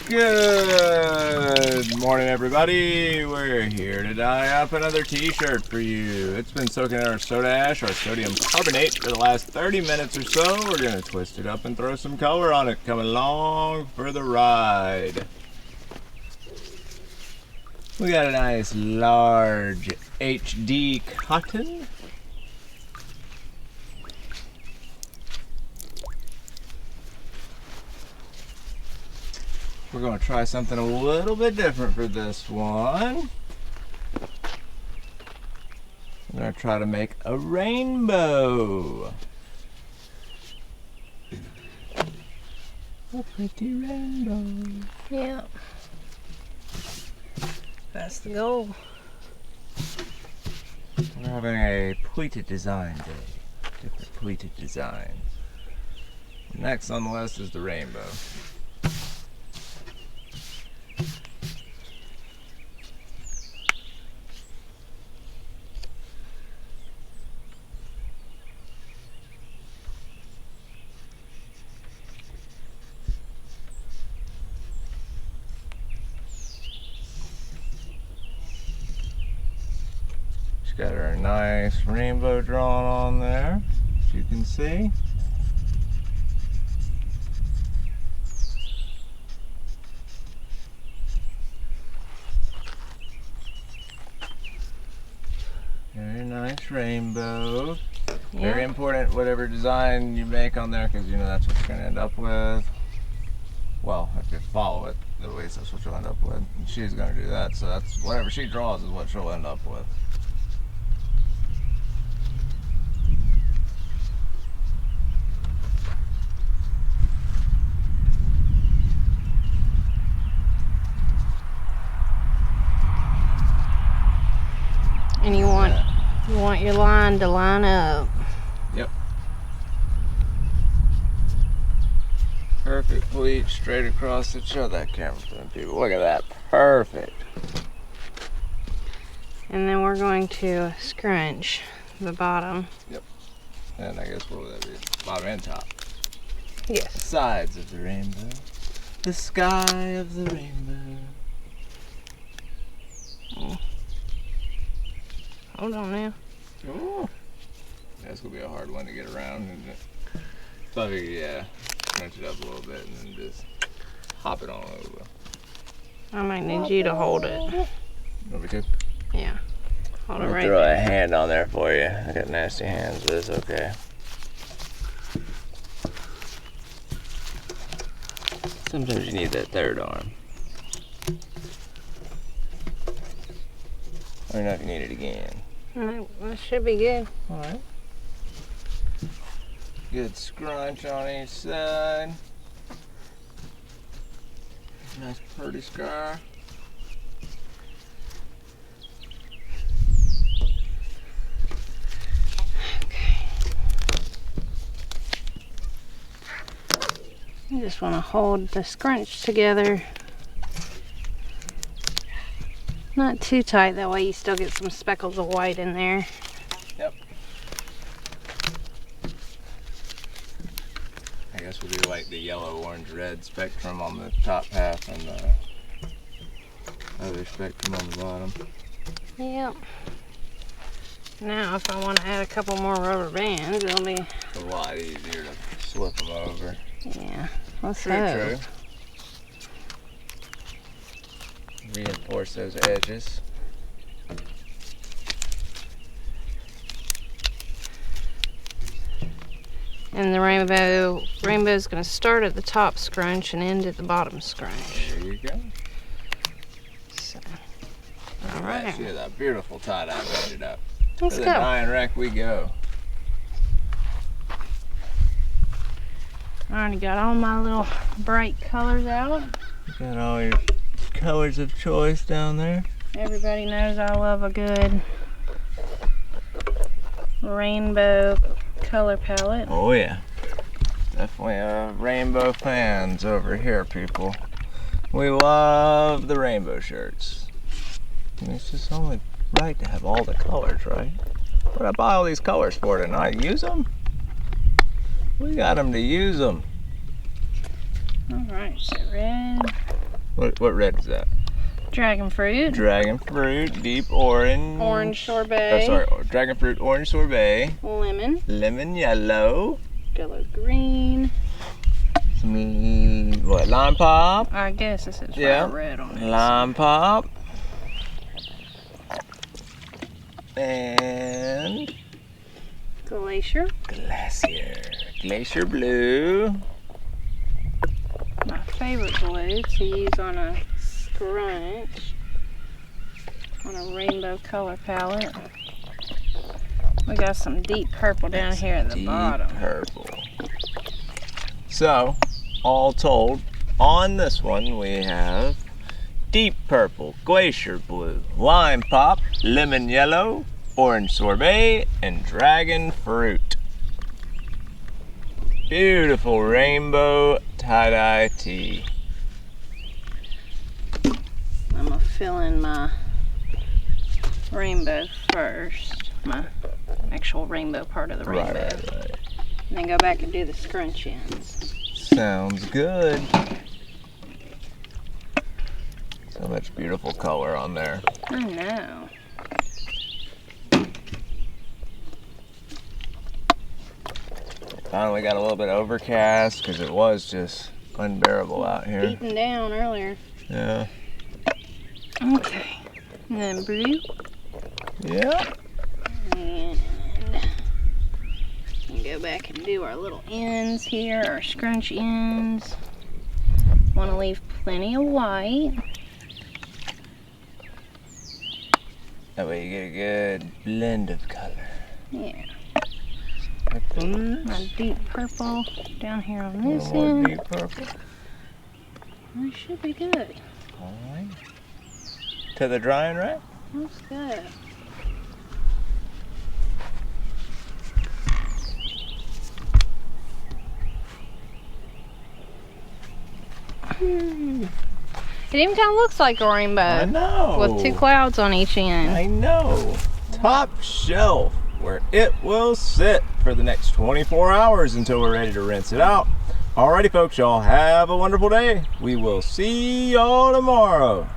Good morning, everybody. We're here to dye up another t-shirt for you. It's been soaking in our soda ash, our sodium carbonate, for the last 30 minutes or so. We're going to twist it up and throw some color on it. Come along for the ride. We got a nice large HD cotton. We're going to try something a little bit different for this one. We're going to try to make a rainbow. A pretty rainbow. Yeah. That's the goal. We're having a pleated design day. Different pleated designs. Next on the list is the rainbow. Got our nice rainbow drawn on there, as you can see. Very nice rainbow. Yeah. Very important, whatever design you make on there, because you know that's what you're going to end up with. Well, if you follow it, at least that's what you'll end up with. And she's going to do that, so that's whatever she draws is what she'll end up with. And you want your line to line up. Yep. Perfect pleat straight across the show that camera for them people. Look at that. Perfect. And then we're going to scrunch the bottom. Yep. And I guess what would that be? Bottom and top. Yes. Sides of the rainbow. The sky of the rainbow. Oh. Hold on now. Oh. That's going to be a hard one to get around, isn't it? So I figured, yeah, crunch it up a little bit and then just hop it on over. I might need you to hold it. You want me to? Yeah. Hold it right throw there. a hand on there for you. I got nasty hands, but it's okay. Sometimes you need that third arm. Or not if you need it again. No, that should be good. Alright. Good scrunch on each side. Nice pretty scar. Okay. You just want to hold the scrunch together. Not too tight, that way you still get some speckles of white in there. Yep. I guess we'll do like the yellow, orange, red spectrum on the top half and the other spectrum on the bottom. Yep. Now if I want to add a couple more rubber bands, it'll be It's a lot easier to slip them over. yeah. Let's True. Reinforce those edges. And the rainbow's going to start at the top scrunch and end at the bottom scrunch. There you go. So, All all right. right. See that beautiful tie-dye blended up. Let's To the go. dyeing rack we go. I already got all my little bright colors out. Got all your colors of choice down there. Everybody knows I love a good rainbow color palette. Oh yeah. Definitely rainbow fans over here, people. We love the rainbow shirts. And it's just only right to have all the colors, right? What I buy all these colors for tonight? Use them? We got them to use them. Alright, so red. What red is that? Dragon fruit. Dragon fruit, deep orange. Orange sorbet. Oh, sorry, dragon fruit, orange sorbet. Lemon. Lemon yellow. Yellow green. Some, what, lime pop? I guess this is Yeah. red on it. Lime pop. And Glacier. Glacier blue. My favorite blue to use on a scrunch. On a rainbow color palette. We got some deep purple down here at the bottom. Deep purple. So, all told, on this one we have deep purple, glacier blue, lime pop, lemon yellow, orange sorbet, and dragon fruit. Beautiful rainbow tie-dye tee. I'm gonna fill in my rainbow first. My actual rainbow part of the rainbow. Right. And then go back and do the scrunch ends. Sounds good. So much beautiful color on there. I know. Finally got a little bit overcast because it was just unbearable out here. Beaten down earlier. Yeah. Okay. And then blue. Yeah. And go back and do our little ends here, our scrunch ends. Want to leave plenty of white. That way you get a good blend of color. Yeah. Like blues. My deep purple down here on A this little more end. deep purple. That should be good. Alright. To the drying rack. That's good. It even kind of looks like a rainbow. I know. With two clouds on each end. I know. Top shelf, where it will sit for the next 24 hours until we're ready to rinse it out. Alrighty folks, y'all have a wonderful day. We will see y'all tomorrow.